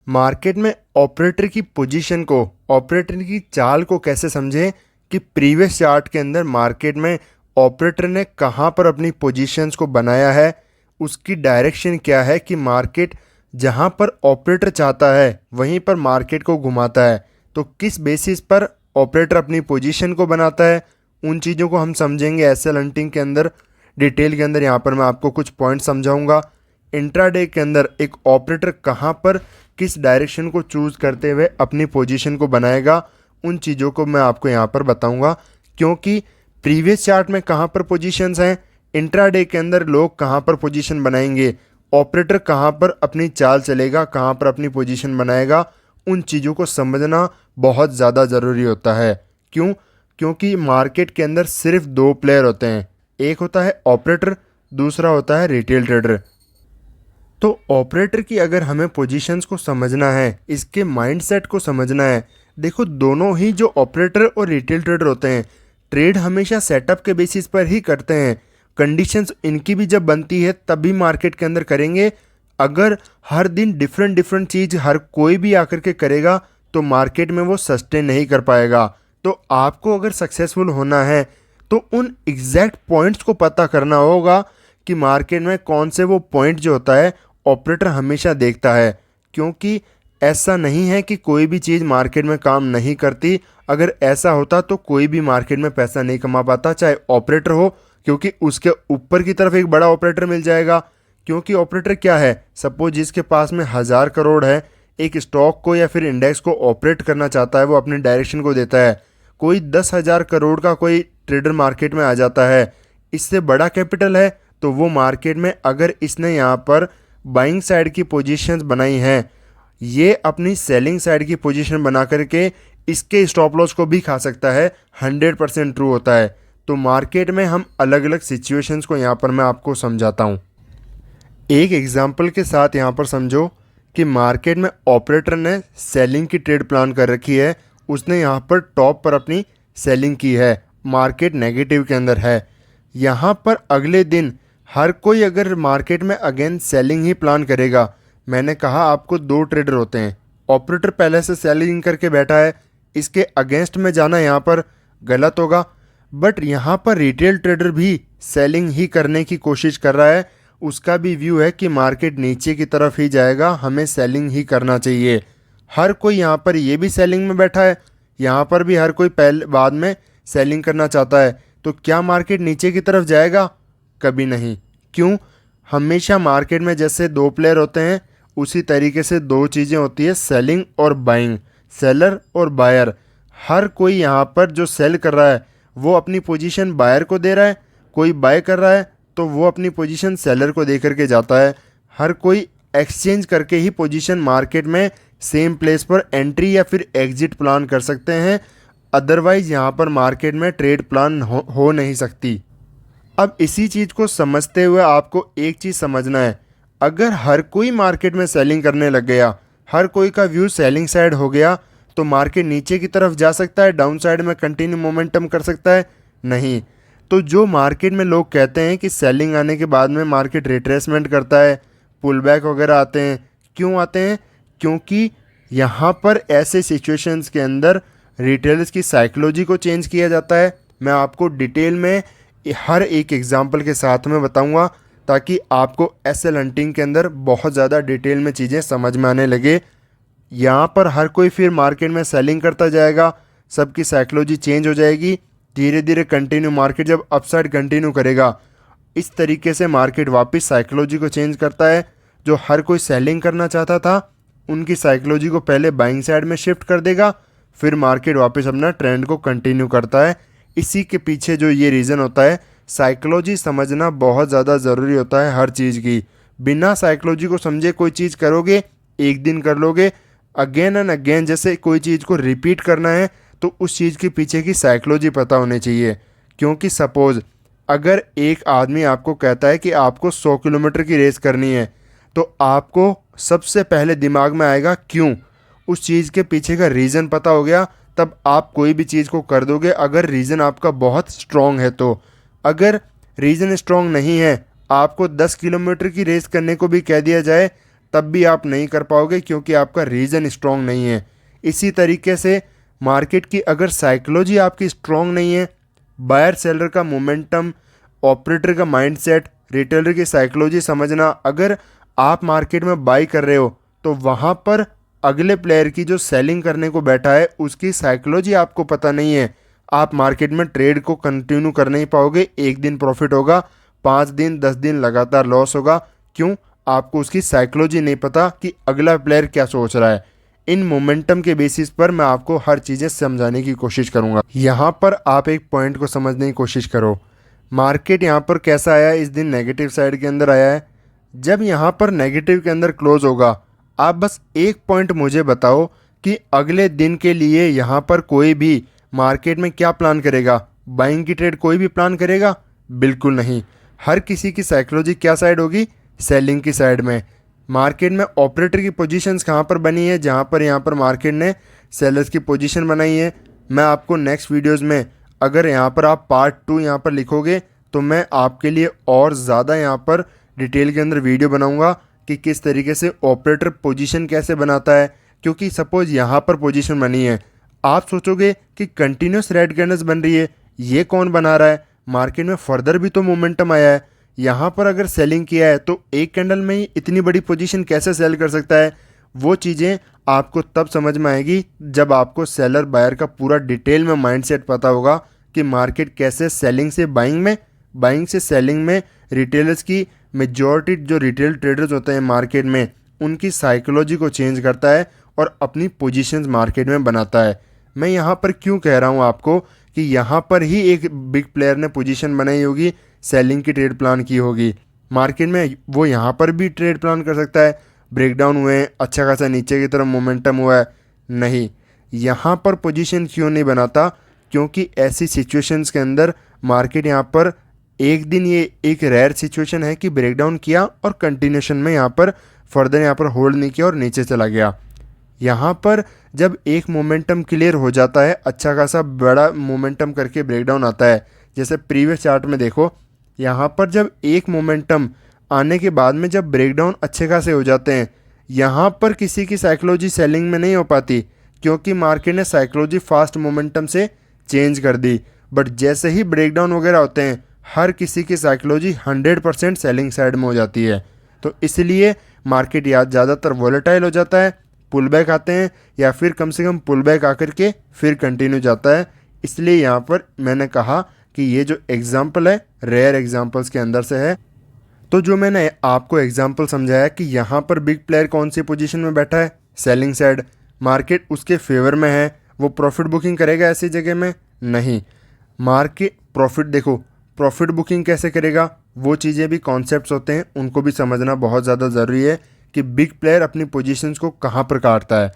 Market में operator की position को, ऑपरेटर की चाल को कैसे समझें कि प्रीवियस चार्ट के अंदर मार्केट में ऑपरेटर ने कहां पर अपनी पोजीशंस को बनाया है, उसकी डायरेक्शन क्या है कि मार्केट जहां पर ऑपरेटर चाहता है वहीं पर मार्केट को घुमाता है। तो किस बेसिस पर ऑपरेटर अपनी पोजीशन को बनाता है, उन चीज़ों को हम समझेंगे एसएल हंटिंग के अंदर डिटेल के अंदर। यहाँ पर मैं आपको कुछ पॉइंट समझाऊंगा। इंट्राडे के अंदर एक ऑपरेटर कहाँ पर किस डायरेक्शन को चूज़ करते हुए अपनी पोजीशन को बनाएगा, उन चीज़ों को मैं आपको यहाँ पर बताऊंगा। क्योंकि प्रीवियस चार्ट में कहाँ पर पोजीशंस हैं, इंट्राडे के अंदर लोग कहाँ पर पोजीशन बनाएंगे, ऑपरेटर कहाँ पर अपनी चाल चलेगा, कहाँ पर अपनी पोजीशन बनाएगा, उन चीज़ों को समझना बहुत ज़्यादा ज़रूरी होता है। क्यों? क्योंकि मार्केट के अंदर सिर्फ दो प्लेयर होते हैं, एक होता है ऑपरेटर, दूसरा होता है रिटेल ट्रेडर। तो ऑपरेटर की अगर हमें पोजीशंस को समझना है, इसके माइंडसेट को समझना है, देखो दोनों ही जो ऑपरेटर और रिटेल ट्रेडर होते हैं ट्रेड हमेशा सेटअप के बेसिस पर ही करते हैं। कंडीशंस इनकी भी जब बनती है तभी मार्केट के अंदर करेंगे। अगर हर दिन डिफरेंट डिफरेंट चीज़ हर कोई भी आकर के करेगा तो मार्केट में वो सस्टेन नहीं कर पाएगा। तो आपको अगर सक्सेसफुल होना है तो उन एग्जैक्ट पॉइंट्स को पता करना होगा कि मार्केट में कौन से वो पॉइंट जो होता है ऑपरेटर हमेशा देखता है। क्योंकि ऐसा नहीं है कि कोई भी चीज़ मार्केट में काम नहीं करती। अगर ऐसा होता तो कोई भी मार्केट में पैसा नहीं कमा पाता, चाहे ऑपरेटर हो, क्योंकि उसके ऊपर की तरफ एक बड़ा ऑपरेटर मिल जाएगा। क्योंकि ऑपरेटर क्या है, सपोज जिसके पास में 1,000 करोड़ है, एक स्टॉक को या फिर इंडेक्स को ऑपरेट करना चाहता है, वो अपने डायरेक्शन को देता है। कोई 10,000 करोड़ का कोई ट्रेडर मार्केट में आ जाता है, इससे बड़ा कैपिटल है, तो वो मार्केट में अगर इसने यहाँ पर बाइंग साइड की पोजीशंस बनाई हैं, ये अपनी सेलिंग साइड की पोजीशन बना करके इसके स्टॉप लॉस को भी खा सकता है। 100% ट्रू होता है। तो मार्केट में हम अलग अलग सिचुएशंस को यहाँ पर मैं आपको समझाता हूँ। एक एग्जांपल के साथ यहाँ पर समझो कि मार्केट में ऑपरेटर ने सेलिंग की ट्रेड प्लान कर रखी है, उसने यहाँ पर टॉप पर अपनी सेलिंग की है, मार्केट नेगेटिव के अंदर है। यहाँ पर अगले दिन हर कोई अगर मार्केट में अगेन सेलिंग ही प्लान करेगा, मैंने कहा आपको दो ट्रेडर होते हैं, ऑपरेटर पहले से सेलिंग करके बैठा है, इसके अगेंस्ट में जाना यहाँ पर गलत होगा। बट यहाँ पर रिटेल ट्रेडर भी सेलिंग ही करने की कोशिश कर रहा है, उसका भी व्यू है कि मार्केट नीचे की तरफ ही जाएगा, हमें सेलिंग ही करना चाहिए। हर कोई यहाँ पर ये भी सेलिंग में बैठा है, यहाँ पर भी हर कोई पहले बाद में सेलिंग करना चाहता है। तो क्या मार्केट नीचे की तरफ जाएगा? कभी नहीं। क्यों? हमेशा मार्केट में जैसे दो प्लेयर होते हैं उसी तरीके से दो चीज़ें होती है, सेलिंग और बाइंग, सेलर और बायर। हर कोई यहाँ पर जो सेल कर रहा है वो अपनी पोजीशन बायर को दे रहा है, कोई बाय कर रहा है तो वो अपनी पोजीशन सेलर को दे करके जाता है। हर कोई एक्सचेंज करके ही पोजीशन मार्केट में सेम प्लेस पर एंट्री या फिर एग्जिट प्लान कर सकते हैं। अदरवाइज यहाँ पर मार्केट में ट्रेड प्लान हो नहीं सकती। अब इसी चीज़ को समझते हुए आपको एक चीज़ समझना है, अगर हर कोई मार्केट में सेलिंग करने लग गया, हर कोई का व्यू सेलिंग साइड हो गया, तो मार्केट नीचे की तरफ जा सकता है, डाउन साइड में कंटिन्यू मोमेंटम कर सकता है? नहीं। तो जो मार्केट में लोग कहते हैं कि सेलिंग आने के बाद में मार्केट रिट्रेसमेंट करता है, पुल बैक वगैरह आते हैं, क्यों आते हैं? क्योंकि यहाँ पर ऐसे सिचुएशंस के अंदर रिटेलर्स की साइकोलॉजी को चेंज किया जाता है। मैं आपको डिटेल में हर एक एग्जांपल के साथ में बताऊंगा ताकि आपको एसएल हंटिंग के अंदर बहुत ज़्यादा डिटेल में चीज़ें समझ में आने लगे। यहाँ पर हर कोई फिर मार्केट में सेलिंग करता जाएगा, सबकी साइकोलॉजी चेंज हो जाएगी, धीरे धीरे कंटिन्यू मार्केट जब अपसाइड कंटिन्यू करेगा, इस तरीके से मार्केट वापस साइकोलॉजी को चेंज करता है। जो हर कोई सेलिंग करना चाहता था उनकी साइकोलॉजी को पहले बाइंग साइड में शिफ्ट कर देगा, फिर मार्केट वापस अपना ट्रेंड को कंटिन्यू करता है। इसी के पीछे जो ये रीज़न होता है, साइकोलॉजी समझना बहुत ज़्यादा ज़रूरी होता है हर चीज़ की। बिना साइकोलॉजी को समझे कोई चीज़ करोगे, एक दिन कर लोगे, अगेन एंड अगेन जैसे कोई चीज़ को रिपीट करना है तो उस चीज़ के पीछे की साइकोलॉजी पता होनी चाहिए। क्योंकि सपोज़ अगर एक आदमी आपको कहता है कि आपको 100 किलोमीटर की रेस करनी है, तो आपको सबसे पहले दिमाग में आएगा क्यों। उस चीज़ के पीछे का रीज़न पता हो गया तब आप कोई भी चीज़ को कर दोगे, अगर रीज़न आपका बहुत स्ट्रॉन्ग है तो। अगर रीज़न स्ट्रॉन्ग नहीं है, आपको 10 किलोमीटर की रेस करने को भी कह दिया जाए तब भी आप नहीं कर पाओगे क्योंकि आपका रीज़न स्ट्रॉन्ग नहीं है। इसी तरीके से मार्केट की अगर साइकोलॉजी आपकी स्ट्रॉन्ग नहीं है, बायर सेलर का मोमेंटम, ऑपरेटर का माइंडसेट, रिटेलर की साइकोलॉजी समझना, अगर आप मार्केट में बाई कर रहे हो तो वहाँ पर अगले प्लेयर की जो सेलिंग करने को बैठा है उसकी साइकोलॉजी आपको पता नहीं है, आप मार्केट में ट्रेड को कंटिन्यू कर नहीं पाओगे। एक दिन प्रॉफिट होगा, 5 दिन 10 दिन लगातार लॉस होगा। क्यों? आपको उसकी साइकोलॉजी नहीं पता कि अगला प्लेयर क्या सोच रहा है। इन मोमेंटम के बेसिस पर मैं आपको हर चीज़ें समझाने की कोशिश करूंगा। यहाँ पर आप एक पॉइंट को समझने की कोशिश करो। मार्केट यहाँ पर कैसा आया, इस दिन नेगेटिव साइड के अंदर आया है। जब यहाँ पर नेगेटिव के अंदर क्लोज होगा, आप बस एक पॉइंट मुझे बताओ कि अगले दिन के लिए यहाँ पर कोई भी मार्केट में क्या प्लान करेगा? बाइंग की ट्रेड कोई भी प्लान करेगा? बिल्कुल नहीं। हर किसी की साइकोलॉजी क्या साइड होगी? सेलिंग की साइड में। मार्केट में ऑपरेटर की पोजीशंस कहाँ पर बनी है? जहाँ पर यहाँ पर मार्केट ने सेलर्स की पोजीशन बनाई है। मैं आपको नेक्स्ट वीडियोस में, अगर यहाँ पर आप पार्ट 2 यहाँ पर लिखोगे तो मैं आपके लिए और ज़्यादा यहाँ पर डिटेल के अंदर वीडियो बनाऊंगा कि किस तरीके से ऑपरेटर पोजीशन कैसे बनाता है। क्योंकि सपोज यहाँ पर पोजीशन बनी है, आप सोचोगे कि कंटिन्यूस रेड कैंडल्स बन रही है, ये कौन बना रहा है? मार्केट में फर्दर भी तो मोमेंटम आया है। यहाँ पर अगर सेलिंग किया है तो एक कैंडल में ही इतनी बड़ी पोजीशन कैसे सेल कर सकता है? वो चीज़ें आपको तब समझ में आएगी जब आपको सेलर बायर का पूरा डिटेल में माइंडसेट पता होगा कि मार्केट कैसे सेलिंग से बाइंग में, बाइंग से सेलिंग में, रिटेलर्स की मेजॉरिटी जो रिटेल ट्रेडर्स होते हैं मार्केट में, उनकी साइकोलॉजी को चेंज करता है और अपनी पोजीशंस मार्केट में बनाता है। मैं यहाँ पर क्यों कह रहा हूँ आपको कि यहाँ पर ही एक बिग प्लेयर ने पोजीशन बनाई होगी, सेलिंग की ट्रेड प्लान की होगी मार्केट में, वो यहाँ पर भी ट्रेड प्लान कर सकता है। ब्रेकडाउन हुए हैं, अच्छा खासा नीचे की तरफ मोमेंटम हुआ है, नहीं, यहाँ पर पोजीशन क्यों नहीं बनाता? क्योंकि ऐसी सिचुएशंस के अंदर मार्केट यहाँ पर एक दिन, ये एक रेयर सिचुएशन है कि ब्रेकडाउन किया और कंटिन्यूशन में यहाँ पर फर्दर यहाँ पर होल्ड नहीं किया और नीचे चला गया। यहाँ पर जब एक मोमेंटम क्लियर हो जाता है, अच्छा खासा बड़ा मोमेंटम करके ब्रेकडाउन आता है, जैसे प्रीवियस चार्ट में देखो, यहाँ पर जब एक मोमेंटम आने के बाद में जब ब्रेकडाउन अच्छे खासे हो जाते हैं, यहाँ पर किसी की साइकोलॉजी सेलिंग में नहीं हो पाती क्योंकि मार्केट ने साइकोलॉजी फास्ट मोमेंटम से चेंज कर दी। बट जैसे ही ब्रेकडाउन वगैरह होते हैं, हर किसी की साइकोलॉजी 100% सेलिंग साइड में हो जाती है। तो इसलिए मार्केट या ज़्यादातर वॉलेटाइल हो जाता है, पुल बैक आते हैं, या फिर कम से कम पुल बैक आकर के फिर कंटिन्यू जाता है। इसलिए यहाँ पर मैंने कहा कि ये जो एग्जाम्पल है रेयर एग्जाम्पल्स के अंदर से है। तो जो मैंने आपको एग्जाम्पल समझाया कि यहाँ पर बिग प्लेयर कौन सी पोजीशन में बैठा है, सेलिंग साइड, मार्केट उसके फेवर में है, वो प्रॉफिट बुकिंग करेगा ऐसी जगह में? नहीं। मार्केट प्रॉफिट, देखो प्रॉफिट बुकिंग कैसे करेगा, वो चीज़ें भी कॉन्सेप्ट्स होते हैं, उनको भी समझना बहुत ज़्यादा ज़रूरी है कि बिग प्लेयर अपनी पोजीशंस को कहाँ पर काटता है।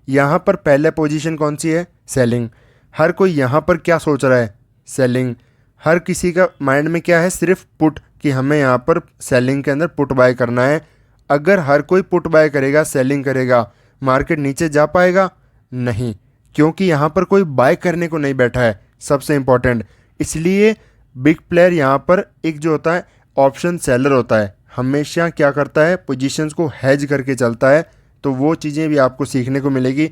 यहाँ पर पहले पोजीशन कौन सी है? सेलिंग। हर कोई यहाँ पर क्या सोच रहा है? सेलिंग। हर किसी का माइंड में क्या है? सिर्फ पुट, कि हमें यहाँ पर सेलिंग के अंदर पुट बाय करना है। अगर हर कोई पुट बाय करेगा, सेलिंग करेगा, मार्केट नीचे जा पाएगा? नहीं, क्योंकि यहाँ पर कोई बाय करने को नहीं बैठा है, सबसे इम्पॉर्टेंट। इसलिए बिग प्लेयर यहाँ पर एक जो होता है ऑप्शन सेलर होता है, हमेशा क्या करता है? पोजीशंस को हेज करके चलता है। तो वो चीज़ें भी आपको सीखने को मिलेगी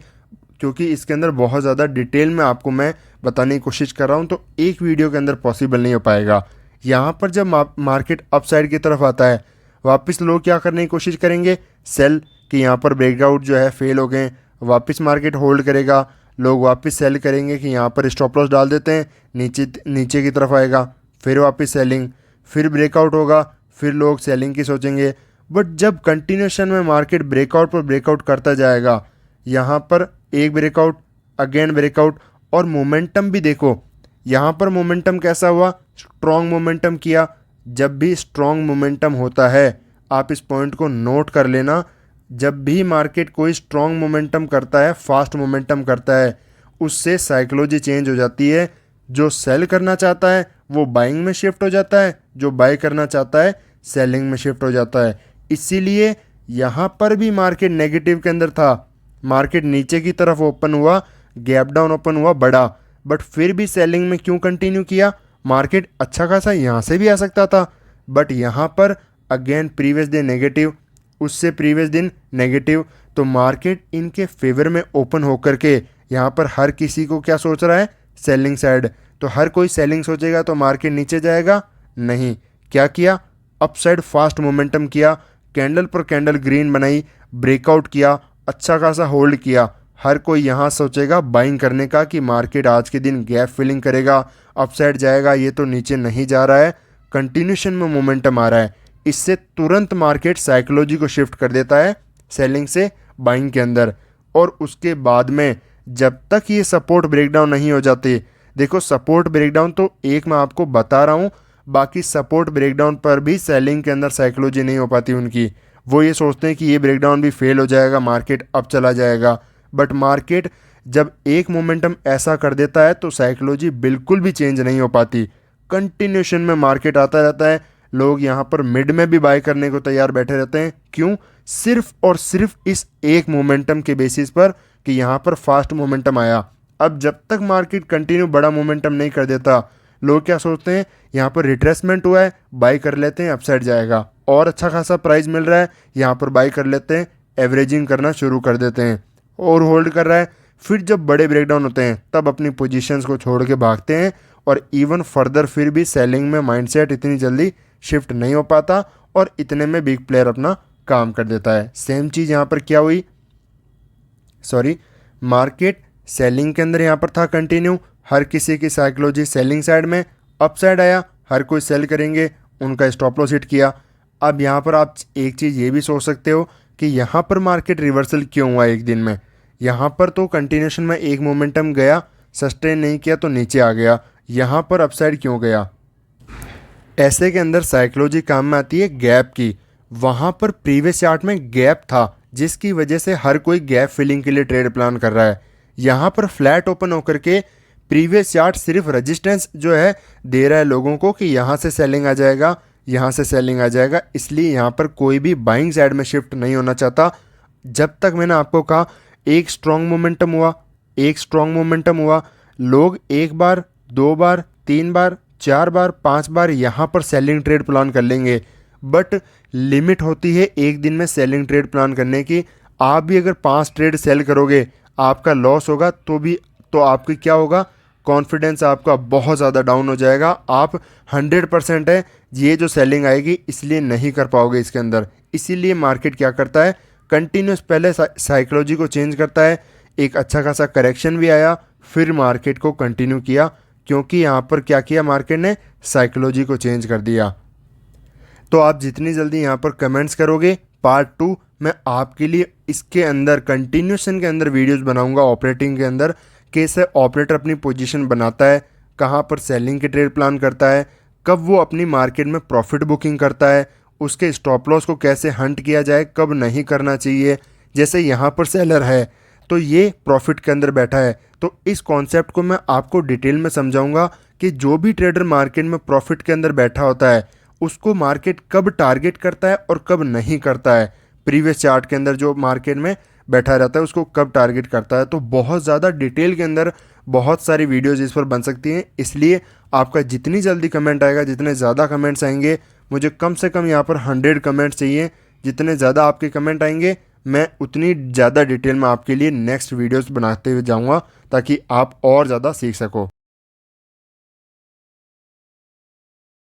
क्योंकि इसके अंदर बहुत ज़्यादा डिटेल में आपको मैं बताने की कोशिश कर रहा हूँ, तो एक वीडियो के अंदर पॉसिबल नहीं हो पाएगा। यहाँ पर जब मार्केट अप साइड की तरफ आता है, वापस लोग क्या करने की कोशिश करेंगे? सेल, कि यहाँ पर ब्रेकआउट जो है फेल हो गए, वापस मार्केट होल्ड करेगा, लोग वापस सेल करेंगे कि यहाँ पर स्टॉप लॉस डाल देते हैं, नीचे की तरफ आएगा, फिर वापस सेलिंग, फिर ब्रेकआउट होगा, फिर लोग सेलिंग की सोचेंगे। बट जब कंटिन्यूशन में मार्केट ब्रेकआउट पर ब्रेकआउट करता जाएगा, यहाँ पर एक ब्रेकआउट, अगेन ब्रेकआउट, और मोमेंटम भी देखो, यहाँ पर मोमेंटम कैसा हुआ? स्ट्रॉन्ग मोमेंटम किया। जब भी स्ट्रॉन्ग मोमेंटम होता है, आप इस पॉइंट को नोट कर लेना, जब भी मार्केट कोई स्ट्रॉन्ग मोमेंटम करता है, फास्ट मोमेंटम करता है, उससे साइकोलॉजी चेंज हो जाती है। जो सेल करना चाहता है वो बाइंग में शिफ्ट हो जाता है, जो बाय करना चाहता है सेलिंग में शिफ्ट हो जाता है। इसीलिए यहाँ पर भी मार्केट नेगेटिव के अंदर था, मार्केट नीचे की तरफ ओपन हुआ, गैप डाउन ओपन हुआ बड़ा, बट फिर भी सेलिंग में क्यों कंटिन्यू किया? मार्केट अच्छा खासा यहाँ से भी आ सकता था, बट यहाँ पर अगेन प्रीवियस डे नेगेटिव, उससे प्रीवियस दिन नेगेटिव। तो मार्केट इनके फेवर में ओपन होकर के यहाँ पर हर किसी को क्या सोच रहा है, सेलिंग साइड। तो हर कोई सेलिंग सोचेगा तो मार्केट नीचे जाएगा नहीं। क्या किया, अपसाइड फास्ट मोमेंटम किया, कैंडल पर कैंडल ग्रीन बनाई, ब्रेकआउट किया, अच्छा खासा होल्ड किया। हर कोई यहाँ सोचेगा बाइंग करने का कि मार्केट आज के दिन गैप फिलिंग करेगा, अपसाइड जाएगा, ये तो नीचे नहीं जा रहा है, कंटिन्यूशन में मोमेंटम आ रहा है। इससे तुरंत मार्केट साइकोलॉजी को शिफ्ट कर देता है सेलिंग से बाइंग के अंदर। और उसके बाद में जब तक ये सपोर्ट ब्रेकडाउन नहीं हो जाते, देखो सपोर्ट ब्रेकडाउन तो एक मैं आपको बता रहा हूँ, बाकी सपोर्ट ब्रेकडाउन पर भी सेलिंग के अंदर साइकोलॉजी नहीं हो पाती उनकी। वो ये सोचते हैं कि ये ब्रेकडाउन भी फेल हो जाएगा, मार्केट अब चला जाएगा। बट मार्केट जब एक मोमेंटम ऐसा कर देता है तो साइकोलॉजी बिल्कुल भी चेंज नहीं हो पाती, कंटिन्यूशन में मार्केट आता रहता है। लोग यहाँ पर मिड में भी बाय करने को तैयार बैठे रहते हैं। क्यों? सिर्फ और सिर्फ इस एक मोमेंटम के बेसिस पर कि यहाँ पर फास्ट मोमेंटम आया। अब जब तक मार्केट कंटिन्यू बड़ा मोमेंटम नहीं कर देता, लोग क्या सोचते हैं, यहाँ पर रिट्रेसमेंट हुआ है, बाई कर लेते हैं, अपसाइड जाएगा, और अच्छा खासा प्राइस मिल रहा है, यहाँ पर बाई कर लेते हैं, एवरेजिंग करना शुरू कर देते हैं और होल्ड कर रहा है। फिर जब बड़े ब्रेकडाउन होते हैं तब अपनी पोजीशंस को छोड़ के भागते हैं, और इवन फर्दर फिर भी सेलिंग में माइंडसेट इतनी जल्दी शिफ्ट नहीं हो पाता और इतने में बिग प्लेयर अपना काम कर देता है। सेम चीज़ यहाँ पर क्या हुई, मार्केट सेलिंग के अंदर यहाँ पर था कंटिन्यू, हर किसी की साइकोलॉजी सेलिंग साइड में, अपसाइड आया, हर कोई सेल करेंगे, उनका स्टॉप लॉस हिट किया। अब यहाँ पर आप एक चीज़ ये भी सोच सकते हो कि यहाँ पर मार्केट रिवर्सल क्यों हुआ एक दिन में। यहाँ पर तो कंटिन्यूशन में एक मोमेंटम गया, सस्टेन नहीं किया तो नीचे आ गया, यहाँ पर अपसाइड क्यों गया। ऐसे के अंदर साइकोलॉजी काम में आती है गैप की। वहाँ पर प्रीवियस चार्ट में गैप था जिसकी वजह से हर कोई गैप फिलिंग के लिए ट्रेड प्लान कर रहा है। यहाँ पर फ्लैट ओपन होकर के प्रीवियस चार्ट सिर्फ रेजिस्टेंस जो है दे रहा है लोगों को कि यहाँ से सेलिंग आ जाएगा, यहाँ से सेलिंग आ जाएगा, इसलिए यहाँ पर कोई भी बाइंग साइड में शिफ्ट नहीं होना चाहता। जब तक मैंने आपको कहा एक स्ट्रॉन्ग मोमेंटम हुआ, लोग एक बार, दो बार, तीन बार, चार बार, पांच बार यहाँ पर सेलिंग ट्रेड प्लान कर लेंगे। बट लिमिट होती है एक दिन में सेलिंग ट्रेड प्लान करने की। आप भी अगर 5 ट्रेड सेल करोगे, आपका लॉस होगा तो आपकी क्या होगा, कॉन्फिडेंस आपका बहुत ज़्यादा डाउन हो जाएगा। आप 100% है ये जो सेलिंग आएगी, इसलिए नहीं कर पाओगे इसके अंदर। इसीलिए मार्केट क्या करता है, कंटिन्यूस पहले साइकोलॉजी को चेंज करता है, एक अच्छा खासा करेक्शन भी आया, फिर मार्केट को कंटिन्यू किया, क्योंकि यहाँ पर क्या किया मार्केट ने, साइकोलॉजी को चेंज कर दिया। तो आप जितनी जल्दी यहाँ पर कमेंट्स करोगे, पार्ट 2 मैं आपके लिए इसके अंदर कंटिन्यूशन के अंदर वीडियोस बनाऊंगा, ऑपरेटिंग के अंदर कैसे ऑपरेटर अपनी पोजीशन बनाता है, कहाँ पर सेलिंग के ट्रेड प्लान करता है, कब वो अपनी मार्केट में प्रॉफिट बुकिंग करता है, उसके स्टॉप लॉस को कैसे हंट किया जाए, कब नहीं करना चाहिए। जैसे यहाँ पर सेलर है तो ये प्रॉफिट के अंदर बैठा है, तो इस कॉन्सेप्ट को मैं आपको डिटेल में समझाऊंगा कि जो भी ट्रेडर मार्केट में प्रॉफिट के अंदर बैठा होता है उसको मार्केट कब टारगेट करता है और कब नहीं करता है। प्रीवियस चार्ट के अंदर जो मार्केट में बैठा रहता है उसको कब टारगेट करता है। तो बहुत ज़्यादा डिटेल के अंदर बहुत सारी वीडियोज़ इस पर बन सकती हैं। इसलिए आपका जितनी जल्दी कमेंट आएगा, जितने ज़्यादा कमेंट्स आएंगे, मुझे कम से कम यहाँ पर 100 कमेंट्स चाहिए। जितने ज़्यादा आपके कमेंट आएंगे मैं उतनी ज़्यादा डिटेल में आपके लिए नेक्स्ट वीडियोस बनाते हुए जाऊँगा ताकि आप और ज़्यादा सीख सको।